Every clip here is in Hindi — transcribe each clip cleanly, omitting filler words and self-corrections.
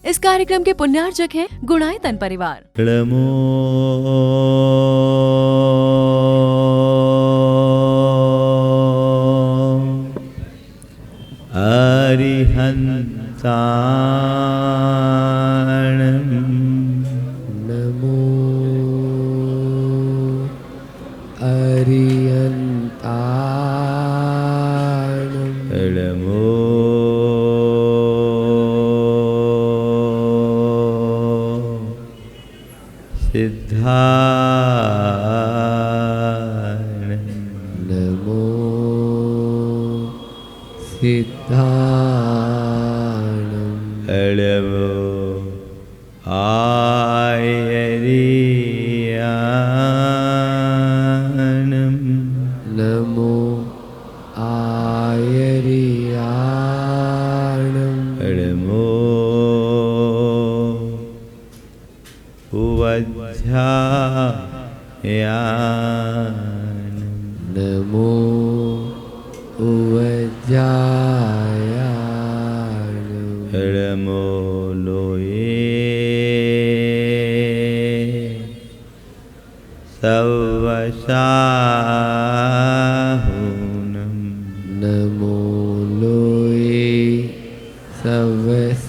इस कार्यक्रम के पुण्यार्चक हैं गुणायतन परिवार। नमो अरिहंताणं नमो अरिहंताणं नमो सिद्धाणं नमो सिद्धाणं नमो आयरियाणं नमो आयरियाणं नमो उवज्झायाणं नमो उवज्जायाणं नमो लोये सवसाहुनं नमो लोये सवसाहुनं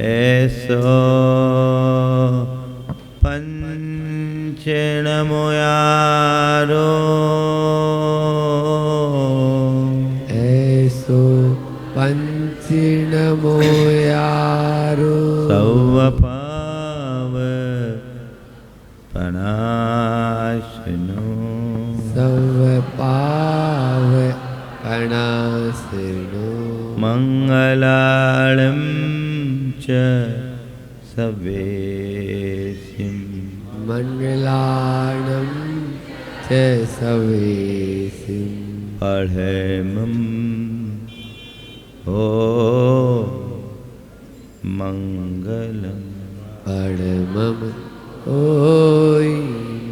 ऐसो पंचनमोयारो ऐसो पंचनमोयारो सौवपाव पणाशनो सवपाव पणासिनो मंगलालं च सवेसिं मंगलाणं च सवेसिं पढ़ेमं ओ मंगलम् परमं ओय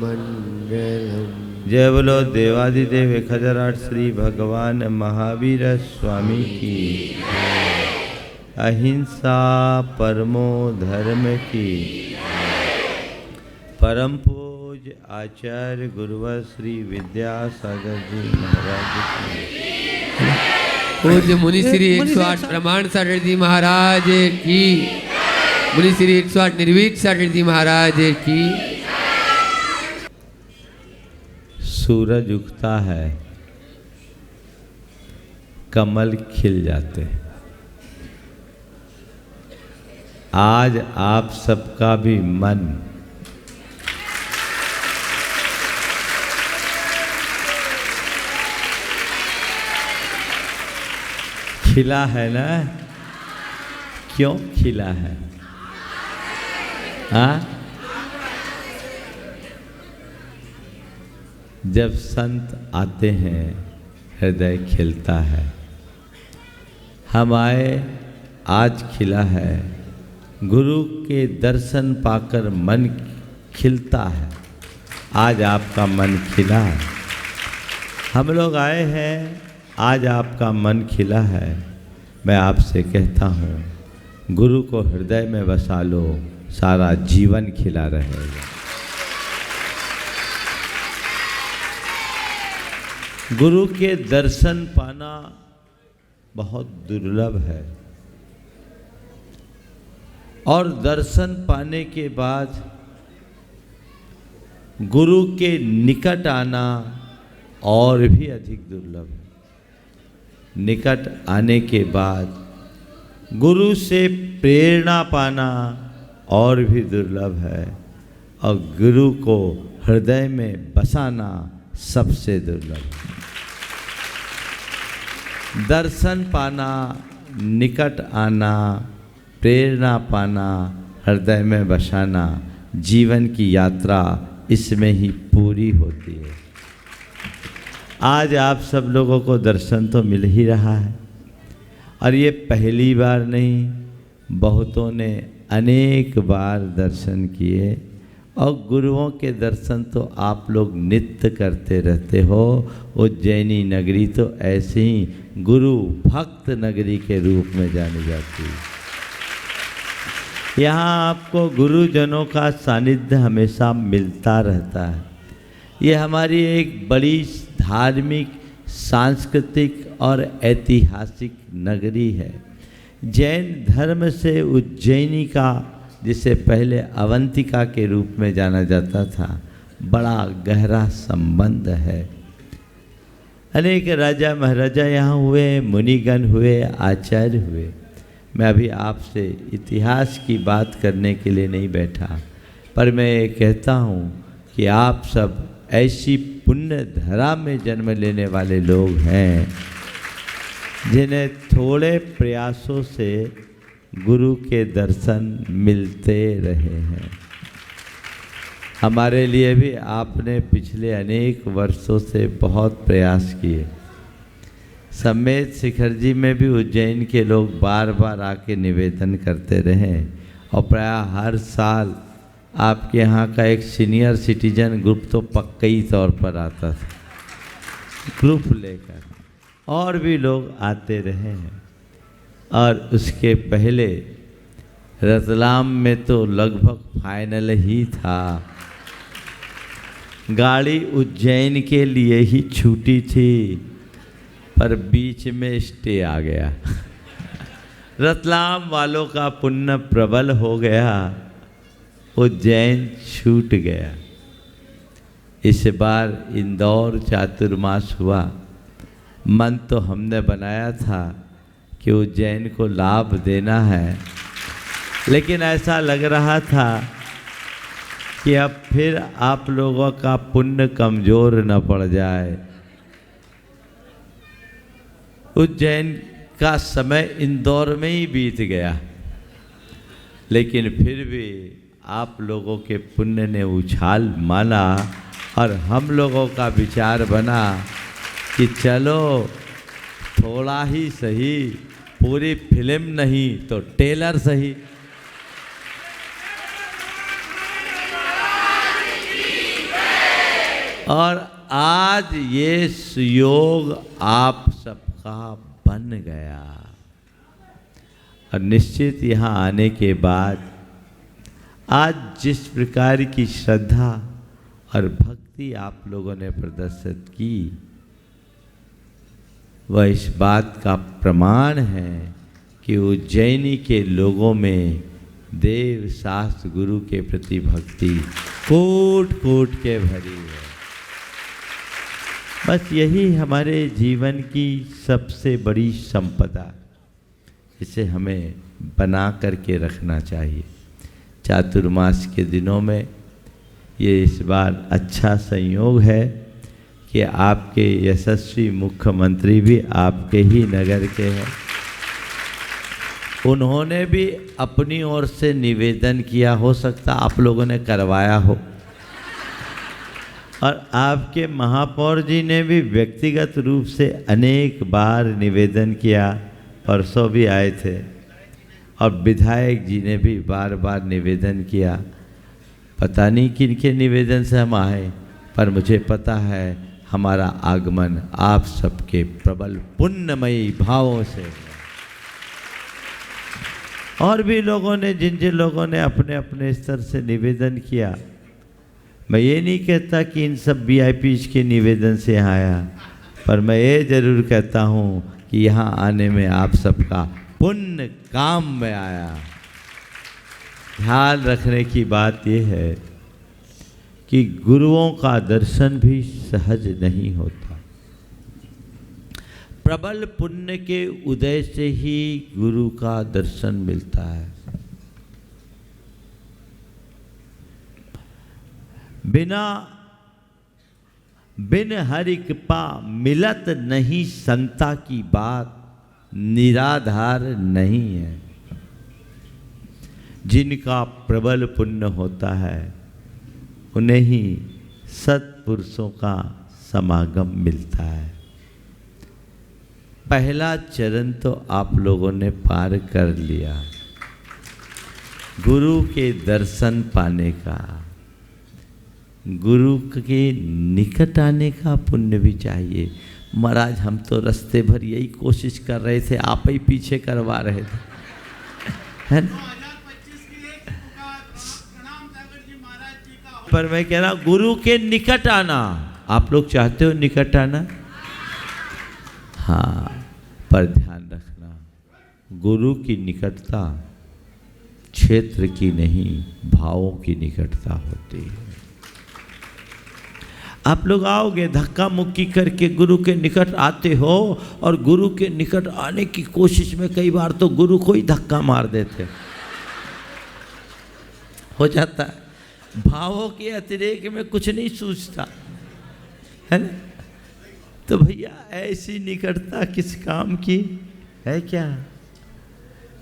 मंगलम्। जय बोलो देवादिदेव 1008 श्री भगवान महावीर स्वामी की, अहिंसा परमो धर्म की, परम पूज्य आचार्य गुरुवर श्री विद्यासागर जी महाराज की, पूज्य मुनि श्री 108 प्रमाण सागर जी महाराज की, मुनि श्री 108 निर्भीक सागर जी महाराज की। सूरज उगता है, कमल खिल जाते हैं। आज आप सबका भी मन खिला है ना? क्यों खिला है? हाँ? जब संत आते हैं हृदय खिलता है। हम आए, आज खिला है। गुरु के दर्शन पाकर मन खिलता है। आज आपका मन खिला है। हम लोग आए हैं, आज आपका मन खिला है। मैं आपसे कहता हूँ, गुरु को हृदय में बसा लो, सारा जीवन खिला रहेगा। गुरु के दर्शन पाना बहुत दुर्लभ है, और दर्शन पाने के बाद गुरु के निकट आना और भी अधिक दुर्लभ है। निकट आने के बाद गुरु से प्रेरणा पाना और भी दुर्लभ है, और गुरु को हृदय में बसाना सबसे दुर्लभ है। दर्शन पाना, निकट आना, प्रेरणा पाना, हृदय में बसाना, जीवन की यात्रा इसमें ही पूरी होती है। आज आप सब लोगों को दर्शन तो मिल ही रहा है, और ये पहली बार नहीं, बहुतों ने अनेक बार दर्शन किए, और गुरुओं के दर्शन तो आप लोग नित्य करते रहते हो। उज्जैनी नगरी तो ऐसे ही गुरु भक्त नगरी के रूप में जानी जाती है। यहाँ आपको गुरुजनों का सानिध्य हमेशा मिलता रहता है। ये हमारी एक बड़ी धार्मिक, सांस्कृतिक और ऐतिहासिक नगरी है। जैन धर्म से उज्जैनी का, जिसे पहले अवंतिका के रूप में जाना जाता था, बड़ा गहरा संबंध है। अनेक राजा महाराजा यहाँ हुए, मुनिगण हुए, आचार्य हुए। मैं अभी आपसे इतिहास की बात करने के लिए नहीं बैठा, पर मैं ये कहता हूँ कि आप सब ऐसी पुण्य धरा में जन्म लेने वाले लोग हैं जिन्हें थोड़े प्रयासों से गुरु के दर्शन मिलते रहे हैं। हमारे लिए भी आपने पिछले अनेक वर्षों से बहुत प्रयास किए। समेत शिखर जी में भी उज्जैन के लोग बार बार आके निवेदन करते रहे और प्राय हर साल आपके यहाँ का एक सीनियर सिटीजन ग्रुप तो पक्की तौर पर आता था, ग्रुप लेकर, और भी लोग आते रहे हैं। और उसके पहले रतलाम में तो लगभग फाइनल ही था। गाड़ी उज्जैन के लिए ही छूटी थी, पर बीच में स्टे आ गया। रतलाम वालों का पुण्य प्रबल हो गया, उज्जैन छूट गया। इस बार इंदौर चातुर्मास हुआ। मन तो हमने बनाया था कि उज्जैन को लाभ देना है, लेकिन ऐसा लग रहा था कि अब फिर आप लोगों का पुण्य कमज़ोर न पड़ जाए। उज्जैन का समय इंदौर में ही बीत गया, लेकिन फिर भी आप लोगों के पुण्य ने उछाल माना और हम लोगों का विचार बना कि चलो थोड़ा ही सही, पूरी फिल्म नहीं तो टेलर सही। और आज ये सुयोग आप सबका बन गया। और निश्चित यहाँ आने के बाद आज जिस प्रकार की श्रद्धा और भक्ति आप लोगों ने प्रदर्शित की, वह इस बात का प्रमाण है कि उज्जैनी के लोगों में देव शास्त्र गुरु के प्रति भक्ति कोट कोट के भरी है। बस यही हमारे जीवन की सबसे बड़ी संपदा, इसे हमें बना करके रखना चाहिए। चातुर्मास के दिनों में ये इस बार अच्छा संयोग है कि आपके यशस्वी मुख्यमंत्री भी आपके ही नगर के हैं। उन्होंने भी अपनी ओर से निवेदन किया, हो सकता आप लोगों ने करवाया हो, और आपके महापौर जी ने भी व्यक्तिगत रूप से अनेक बार निवेदन किया, परसों भी आए थे, और विधायक जी ने भी बार बार निवेदन किया। पता नहीं किन के निवेदन से हम आए, पर मुझे पता है हमारा आगमन आप सबके प्रबल पुण्यमयी भावों से। और भी लोगों ने, जिन जिन लोगों ने अपने अपने स्तर से निवेदन किया, मैं ये नहीं कहता कि इन सब VIPs के निवेदन से यहाँ आया, पर मैं ये जरूर कहता हूँ कि यहाँ आने में आप सबका पुण्य काम में आया। ध्यान रखने की बात यह है कि गुरुओं का दर्शन भी सहज नहीं होता। प्रबल पुण्य के उदय से ही गुरु का दर्शन मिलता है। बिन हरि कृपा मिलत नहीं संता की बात, निराधार नहीं है। जिनका प्रबल पुण्य होता है उन्हें ही सत्पुरुषों का समागम मिलता है। पहला चरण तो आप लोगों ने पार कर लिया, गुरु के दर्शन पाने का, गुरु के निकट आने का पुण्य भी चाहिए। महाराज हम तो रास्ते भर यही कोशिश कर रहे थे, आप ही पीछे करवा रहे थे, है ना? पर मैं कह रहा गुरु के निकट आना। आप लोग चाहते हो निकट आना? हाँ, पर ध्यान रखना, गुरु की निकटता क्षेत्र की नहीं, भावों की निकटता होती है। आप लोग आओगे धक्का मुक्की करके गुरु के निकट आते हो, और गुरु के निकट आने की कोशिश में कई बार तो गुरु को ही धक्का मार देते हो जाता है। भावों के अतिरेक में कुछ नहीं सूझता है ना। तो भैया ऐसी निकटता किस काम की है क्या?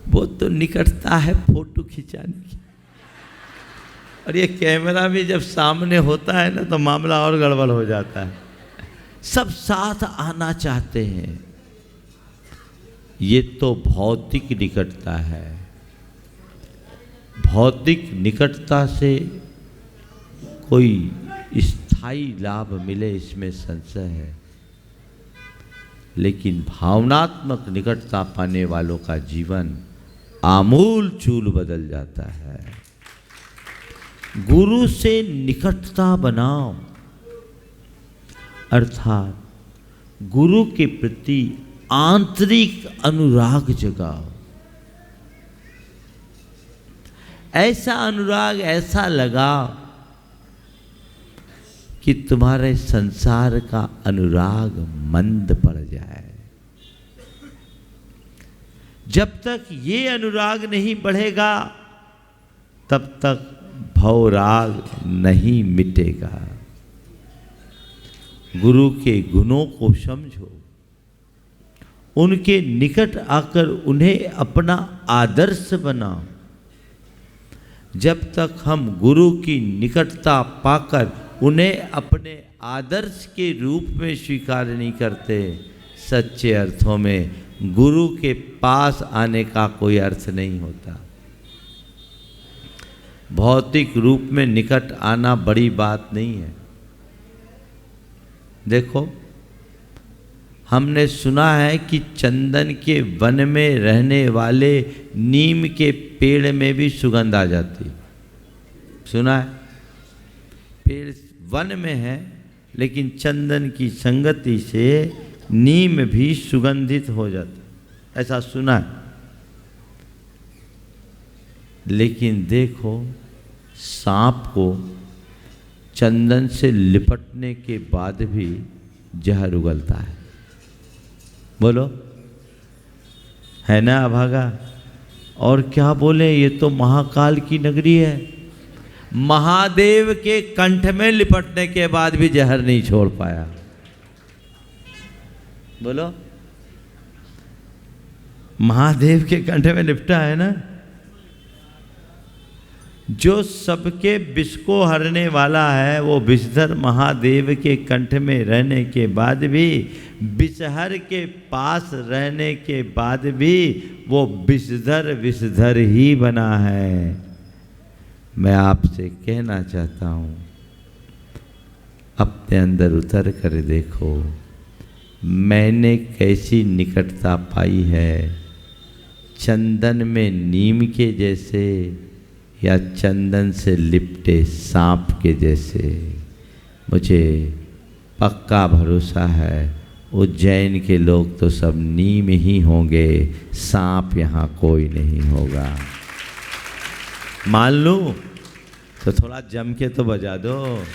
वो तो निकटता है फोटो खिंचाने की। और ये कैमरा भी जब सामने होता है ना तो मामला और गड़बड़ हो जाता है। सब साथ आना चाहते हैं, ये तो भौतिक निकटता है। भौतिक निकटता से कोई स्थायी लाभ मिले इसमें संशय है, लेकिन भावनात्मक निकटता पाने वालों का जीवन आमूल चूल बदल जाता है। गुरु से निकटता बनाओ, अर्थात गुरु के प्रति आंतरिक अनुराग जगाओ। ऐसा अनुराग ऐसा लगाओ कि तुम्हारे संसार का अनुराग मंद पड़ जाए। जब तक ये अनुराग नहीं बढ़ेगा तब तक भवराग नहीं मिटेगा। गुरु के गुणों को समझो, उनके निकट आकर उन्हें अपना आदर्श बनाओ। जब तक हम गुरु की निकटता पाकर उन्हें अपने आदर्श के रूप में स्वीकार नहीं करते, सच्चे अर्थों में गुरु के पास आने का कोई अर्थ नहीं होता। भौतिक रूप में निकट आना बड़ी बात नहीं है। देखो, हमने सुना है कि चंदन के वन में रहने वाले नीम के पेड़ में भी सुगंध आ जाती। सुना है? पेड़ वन में है लेकिन चंदन की संगति से नीम भी सुगंधित हो जाता, ऐसा सुना है। लेकिन देखो, सांप को चंदन से लिपटने के बाद भी जहर उगलता है। बोलो, है ना अभागा? और क्या बोले, ये तो महाकाल की नगरी है। महादेव के कंठ में लिपटने के बाद भी जहर नहीं छोड़ पाया। बोलो, महादेव के कंठ में लिपटा है ना, जो सबके विष को हरने वाला है, वो विषधर महादेव के कंठ में रहने के बाद भी, विषहर के पास रहने के बाद भी वो विषधर ही बना है। मैं आपसे कहना चाहता हूँ, अपने अंदर उतर कर देखो, मैंने कैसी निकटता पाई है, चंदन में नीम के जैसे या चंदन से लिपटे सांप के जैसे। मुझे पक्का भरोसा है उज्जैन के लोग तो सब नीम ही होंगे, सांप यहाँ कोई नहीं होगा। मान लूं तो थोड़ा जम के तो बजा दो।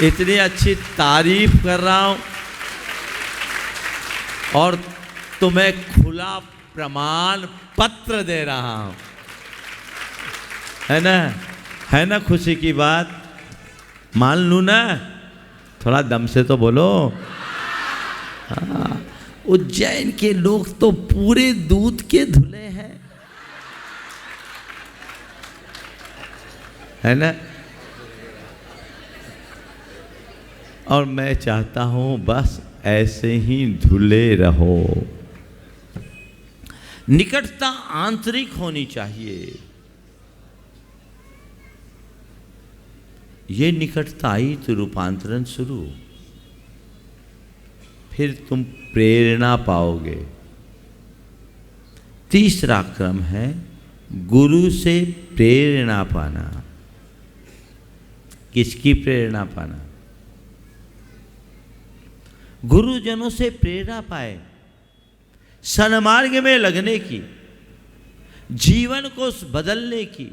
इतनी अच्छी तारीफ कर रहा हूं और तुम्हें खुला प्रमाण पत्र दे रहा हूं, है ना खुशी की बात? मान लूं ना? थोड़ा दम से तो बोलो। हाँ, उज्जैन के लोग तो पूरे दूध के धुले हैं, है ना? और मैं चाहता हूं बस ऐसे ही धुले रहो। निकटता आंतरिक होनी चाहिए। ये निकटता आई तो रूपांतरण शुरू, फिर तुम प्रेरणा पाओगे। तीसरा क्रम है गुरु से प्रेरणा पाना। किसकी प्रेरणा पाना? गुरुजनों से प्रेरणा पाए, सन्मार्ग में लगने की, जीवन को बदलने की,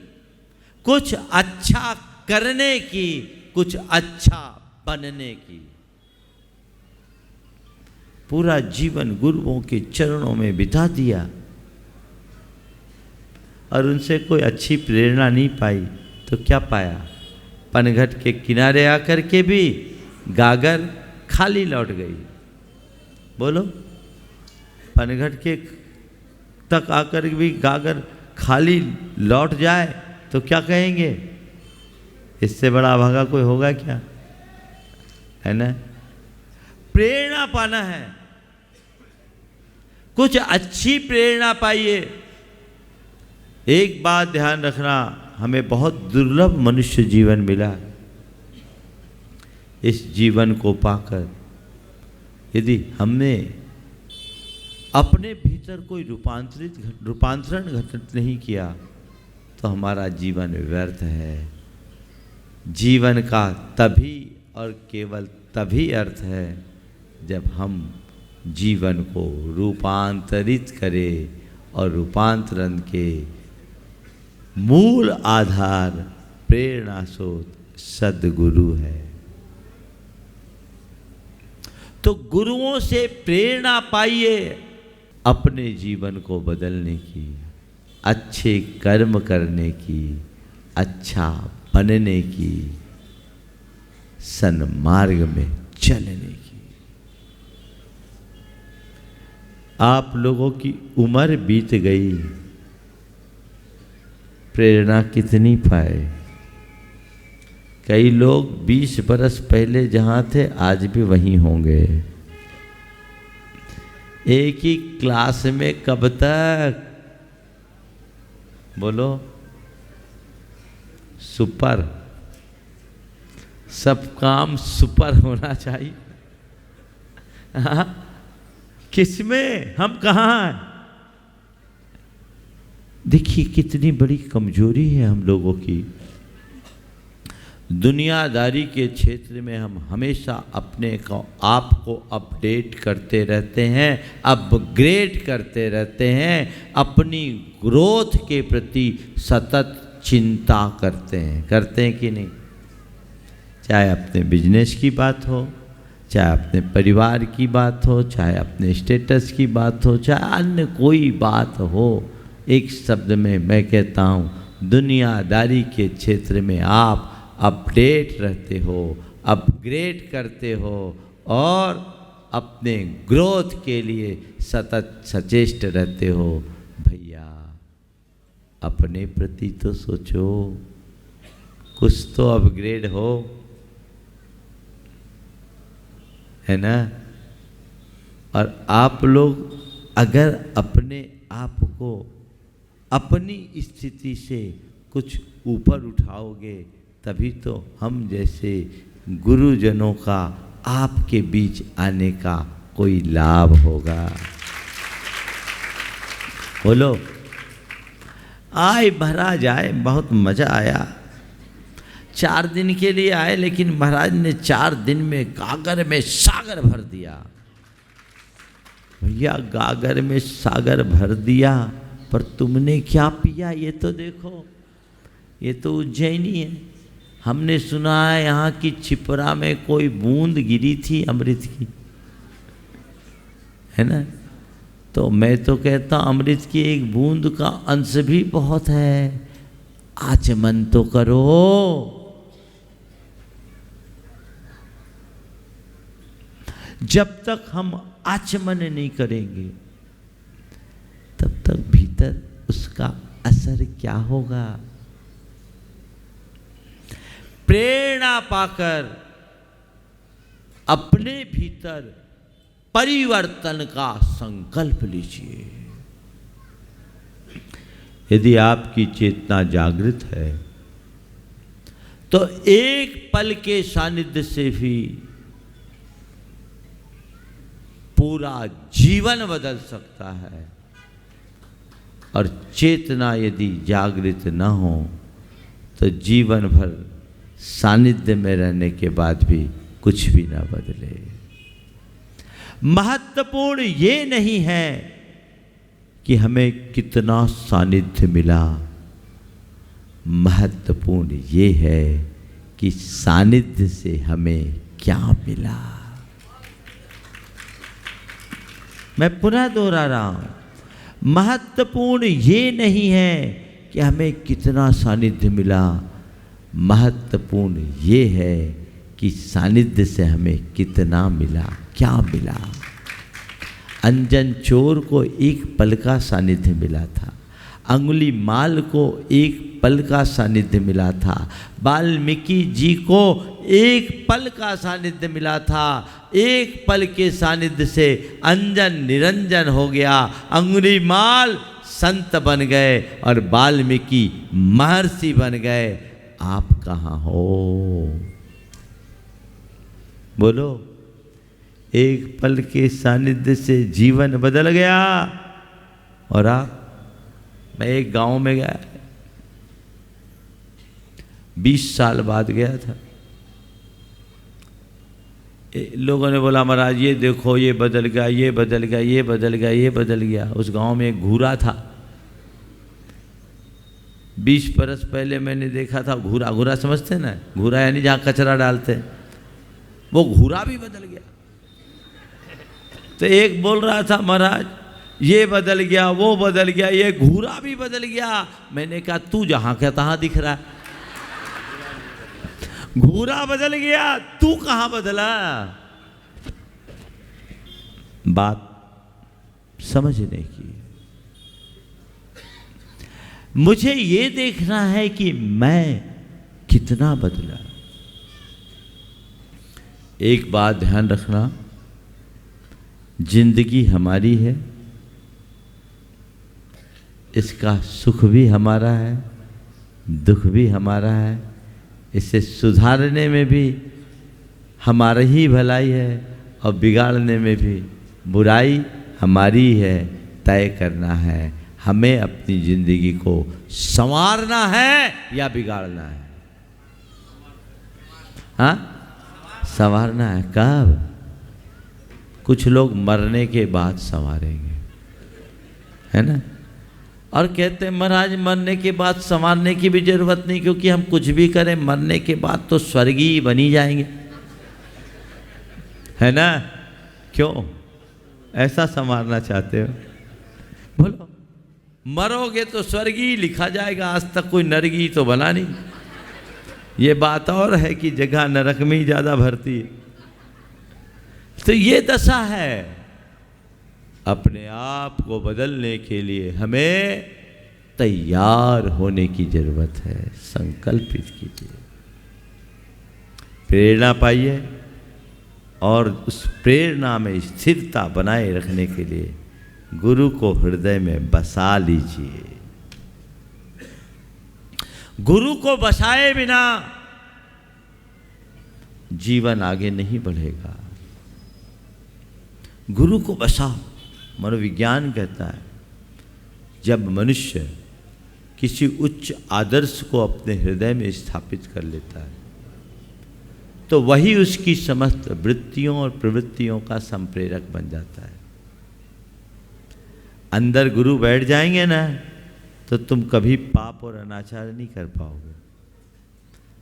कुछ अच्छा करने की, कुछ अच्छा बनने की। पूरा जीवन गुरुओं के चरणों में बिता दिया और उनसे कोई अच्छी प्रेरणा नहीं पाई तो क्या पाया? पनघट के किनारे आकर के भी गागर खाली लौट गई। बोलो, पनघट के तक आकर भी गागर खाली लौट जाए तो क्या कहेंगे? इससे बड़ा अभागा कोई होगा क्या? है ना? प्रेरणा पाना है, कुछ अच्छी प्रेरणा पाइए। एक बात ध्यान रखना, हमें बहुत दुर्लभ मनुष्य जीवन मिला। इस जीवन को पाकर यदि हमने अपने भीतर कोई रूपांतरण घटित नहीं किया तो हमारा जीवन व्यर्थ है। जीवन का तभी और केवल तभी अर्थ है जब हम जीवन को रूपांतरित करें, और रूपांतरण के मूल आधार प्रेरणा स्रोत सद्गुरु है। तो गुरुओं से प्रेरणा पाइए अपने जीवन को बदलने की, अच्छे कर्म करने की, अच्छा बनने की, सन्मार्ग में चलने की। आप लोगों की उम्र बीत गई, प्रेरणा कितनी पाए? कई लोग 20 बरस पहले जहाँ थे आज भी वहीं होंगे। एक ही क्लास में कब तक? बोलो, सुपर, सब काम सुपर होना चाहिए। हाँ? किसमें? हम कहाँ हैं? देखिए कितनी बड़ी कमजोरी है हम लोगों की। दुनियादारी के क्षेत्र में हम हमेशा अपने को आप को अपडेट करते रहते हैं, अपग्रेड करते रहते हैं, अपनी ग्रोथ के प्रति सतत चिंता करते हैं कि नहीं? चाहे अपने बिजनेस की बात हो, चाहे अपने परिवार की बात हो, चाहे अपने स्टेटस की बात हो, चाहे अन्य कोई बात हो, एक शब्द में मैं कहता हूँ, दुनियादारी के क्षेत्र में आप अपडेट रहते हो, अपग्रेड करते हो और अपने ग्रोथ के लिए सतत सचेष्ट रहते हो। भैया अपने प्रति तो सोचो, कुछ तो अपग्रेड हो, है ना? और आप लोग अगर अपने आप को अपनी स्थिति से कुछ ऊपर उठाओगे तभी तो हम जैसे गुरुजनों का आपके बीच आने का कोई लाभ होगा। बोलो, आए महाराज आए, बहुत मज़ा आया। 4 दिन के लिए आए, लेकिन महाराज ने 4 दिन में गागर में सागर भर दिया। भैया गागर में सागर भर दिया, पर तुमने क्या पिया ये तो देखो। ये तो उज्जैनी है। हमने सुना है यहाँ की छिपरा में कोई बूंद गिरी थी अमृत की, है ना? तो मैं तो कहता अमृत की एक बूंद का अंश भी बहुत है। आचमन तो करो। जब तक हम आचमन नहीं करेंगे तब तक भीतर उसका असर क्या होगा? प्रेरणा पाकर अपने भीतर परिवर्तन का संकल्प लीजिए। यदि आपकी चेतना जागृत है तो एक पल के सानिध्य से भी पूरा जीवन बदल सकता है। और चेतना यदि जागृत न हो तो जीवन भर सानिध्य में रहने के बाद भी कुछ भी ना बदले। महत्वपूर्ण ये नहीं है कि हमें कितना सानिध्य मिला, महत्वपूर्ण ये है कि सानिध्य से हमें क्या मिला। मैं पुनः दोहरा रहा हूं, महत्वपूर्ण ये नहीं है कि हमें कितना सानिध्य मिला, महत्वपूर्ण ये है कि सानिध्य से हमें कितना मिला, क्या मिला। अंजन चोर को एक पल का सानिध्य मिला था, अंगुली माल को एक पल का सानिध्य मिला था, वाल्मीकि जी को एक पल का सानिध्य मिला था। एक पल के सानिध्य से अंजन निरंजन हो गया, अंगुली माल संत बन गए और वाल्मीकि महर्षि बन गए। आप कहाँ हो? बोलो। एक पल के सानिध्य से जीवन बदल गया। और आप, मैं एक गांव में गया, 20 साल बाद गया था। लोगों ने बोला महाराज ये देखो ये बदल गया, ये बदल गया, ये बदल गया, ये बदल गया। उस गांव में एक घूरा था। 20 बरस पहले मैंने देखा था घूरा। घूरा समझते ना? घूरा यानी जहाँ कचरा डालते हैं, वो घूरा भी बदल गया। तो एक बोल रहा था महाराज ये बदल गया, वो बदल गया, ये घूरा भी बदल गया। मैंने कहा तू जहाँ का तहाँ दिख रहा है। घूरा बदल गया, तू कहाँ बदला? बात समझने की। मुझे ये देखना है कि मैं कितना बदला। एक बात ध्यान रखना, जिंदगी हमारी है, इसका सुख भी हमारा है, दुख भी हमारा है, इसे सुधारने में भी हमारी ही भलाई है और बिगाड़ने में भी बुराई हमारी है। तय करना है हमें अपनी जिंदगी को संवारना है या बिगाड़ना है। हाँ, संवारना है। कब? कुछ लोग मरने के बाद संवारेंगे, है ना? और कहते हैं महाराज मरने के बाद संवारने की भी जरूरत नहीं, क्योंकि हम कुछ भी करें मरने के बाद तो स्वर्गीय बनी जाएंगे, है ना? क्यों ऐसा संवारना चाहते हो? बोलो। मरोगे तो स्वर्गीय लिखा जाएगा, आज तक कोई नरगी तो बना नहीं। ये बात और है कि जगह नरक में ही ज़्यादा भरती है। तो ये दशा है। अपने आप को बदलने के लिए हमें तैयार होने की जरूरत है। संकल्पित कीजिए, प्रेरणा पाइए और उस प्रेरणा में स्थिरता बनाए रखने के लिए गुरु को हृदय में बसा लीजिए। गुरु को बसाए बिना जीवन आगे नहीं बढ़ेगा। गुरु को बसाओ। मनोविज्ञान कहता है जब मनुष्य किसी उच्च आदर्श को अपने हृदय में स्थापित कर लेता है तो वही उसकी समस्त वृत्तियों और प्रवृत्तियों का संप्रेरक बन जाता है। अंदर गुरु बैठ जाएंगे ना तो तुम कभी पाप और अनाचार नहीं कर पाओगे।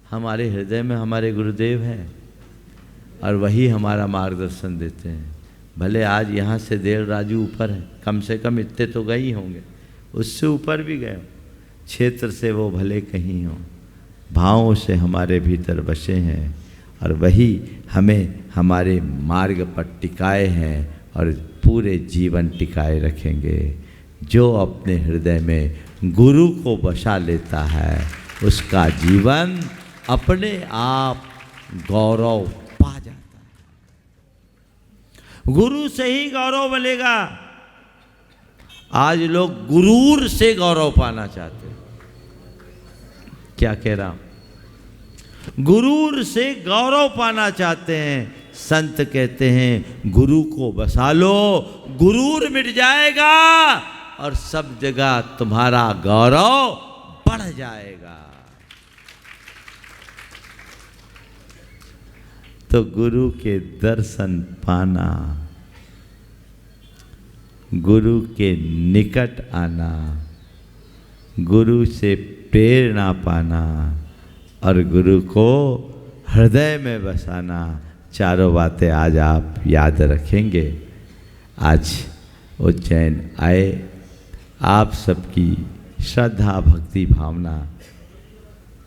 हमारे हृदय में हमारे गुरुदेव हैं और वही हमारा मार्गदर्शन देते हैं। भले आज यहाँ से देर राजू ऊपर है, कम से कम इतने तो गए ही होंगे, उससे ऊपर भी गए, क्षेत्र से वो भले कहीं हों, भावों से हमारे भीतर बसे हैं और वही हमें हमारे मार्ग पर टिकाए हैं और पूरे जीवन टिकाए रखेंगे। जो अपने हृदय में गुरु को बसा लेता है उसका जीवन अपने आप गौरव पा जाता है। गुरु से ही गौरव मिलेगा। आज लोग गुरूर से गौरव पाना चाहते हैं। क्या कह रहा हूं? गुरूर से गौरव पाना चाहते हैं। संत कहते हैं गुरु को बसा लो, गुरूर मिट जाएगा, और सब जगह तुम्हारा गौरव बढ़ जाएगा। तो गुरु के दर्शन पाना, गुरु के निकट आना, गुरु से प्रेरणा पाना और गुरु को हृदय में बसाना, चारों बातें आज आप याद रखेंगे। आज उज्जैन आए, आप सबकी श्रद्धा भक्ति भावना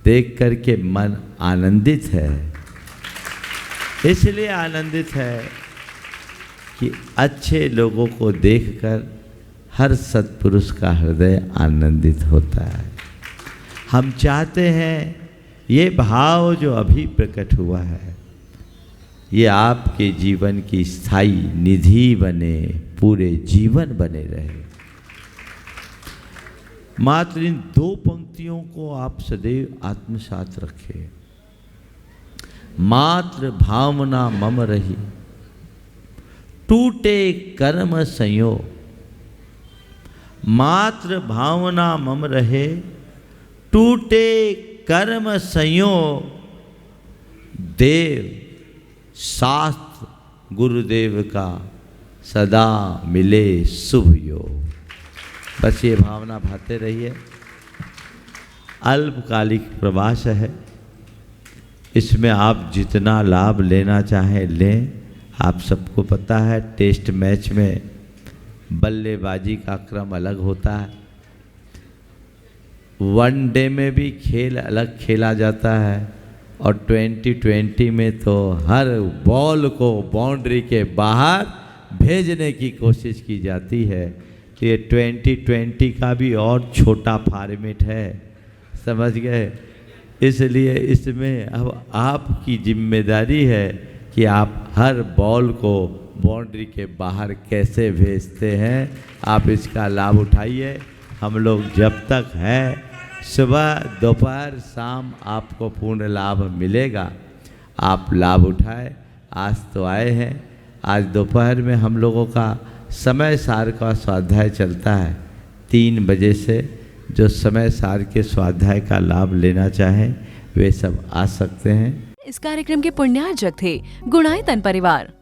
देख करके मन आनंदित है। इसलिए आनंदित है कि अच्छे लोगों को देखकर हर सत्पुरुष का हृदय आनंदित होता है। हम चाहते हैं ये भाव जो अभी प्रकट हुआ है ये आपके जीवन की स्थायी निधि बने, पूरे जीवन बने रहे। मात्र इन 2 पंक्तियों को आप सदैव आत्मसात रखें। मात्र भावना मम रही, टूटे कर्म संयोग। मात्र भावना मम रहे, टूटे कर्म संयोग। देव शास्त्र गुरुदेव का सदा मिले शुभ योग। बस ये भावना भाते रहिए। अल्पकालिक प्रवास है, इसमें आप जितना लाभ लेना चाहें लें। आप सबको पता है टेस्ट मैच में बल्लेबाजी का क्रम अलग होता है, वनडे में भी खेल अलग खेला जाता है और 2020 में तो हर बॉल को बाउंड्री के बाहर भेजने की कोशिश की जाती है। तो ये 2020 का भी और छोटा फॉर्मेट है, समझ गए। इसलिए इसमें अब आपकी जिम्मेदारी है कि आप हर बॉल को बाउंड्री के बाहर कैसे भेजते हैं। आप इसका लाभ उठाइए। हम लोग जब तक हैं, सुबह दोपहर शाम आपको पूर्ण लाभ मिलेगा। आप लाभ उठाएं। आज तो आए हैं, आज दोपहर में हम लोगों का समय सार का स्वाध्याय चलता है 3 बजे से। जो समय सार के स्वाध्याय का लाभ लेना चाहें वे सब आ सकते हैं। इस कार्यक्रम के पुण्यार्जक थे गुणायतन परिवार।